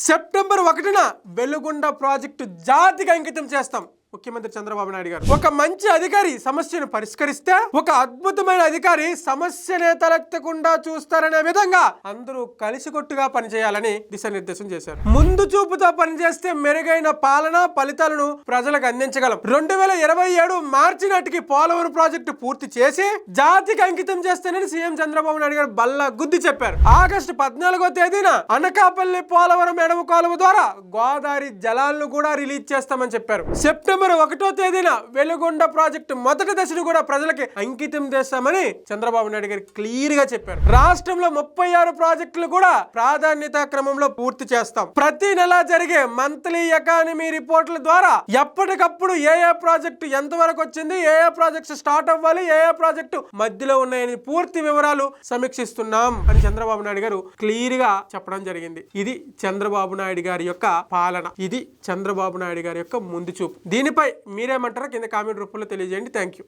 September 1న Veligonda project జాతికి అంకితం చేస్తాం. ముఖ్యమంత్రి చంద్రబాబు నాయుడు గారు ఒక మంచి అధికారి సమస్యను పరిష్కరిస్తే ఒక అద్భుతమైన అధికారి సమస్యనే తలెత్తకుండా చూస్తారనే విధంగా అందరూ కలిసికట్టుగా పనిచేయాలని దిశానిర్దేశం చేశారు. ముందు చూపుతో పనిచేస్తే మెరుగైన పాలన ఫలితాలను ప్రజలకు అందించగలం. 2027 మార్చి నాటికి పోలవరం ప్రాజెక్టు పూర్తి చేసి జాతికి అంకితం చేస్తానని సీఎం చంద్రబాబు నాయుడు గారు బల్ల గుద్ది చెప్పారు. ఆగస్టు 14వ తేదీన అనకాపల్లి పోలవరం ఎడమ కాలువ ద్వారా గోదావరి జలాలను కూడా రిలీజ్ చేస్తామని చెప్పారు. సెప్టెంబర్ 1వ తేదీన వెలుగొండ ప్రాజెక్టు మొదటి దశను కూడా ప్రజలకి అంకితం చేస్తామని చంద్రబాబు నాయుడు గారు క్లియర్ గా చెప్పారు. రాష్ట్రంలో 36 ప్రాజెక్టులు కూడా ప్రాధాన్యత క్రమంలో పూర్తి చేస్తాం. ప్రతి నెల జరిగే మంత్లీ ఎకానమీ రిపోర్టుల ద్వారా ఎప్పటికప్పుడు ఏ ప్రాజెక్టు ఎంత వరకు వచ్చింది, ఏ ప్రాజెక్టు స్టార్ట్ అవ్వాలి, ఏ ప్రాజెక్టు మధ్యలో ఉన్నాయని పూర్తి వివరాలు సమీక్షిస్తున్నాం అని చంద్రబాబు నాయుడు గారు క్లియర్ గా చెప్పడం జరిగింది. ఇది చంద్రబాబు నాయుడు గారి యొక్క పాలన, ఇది చంద్రబాబు నాయుడు గారి యొక్క ముందు చూపు. దీనిపై మీరేమంటారో కింద కామెంట్ రూపంలో తెలియజేయండి. Thank you.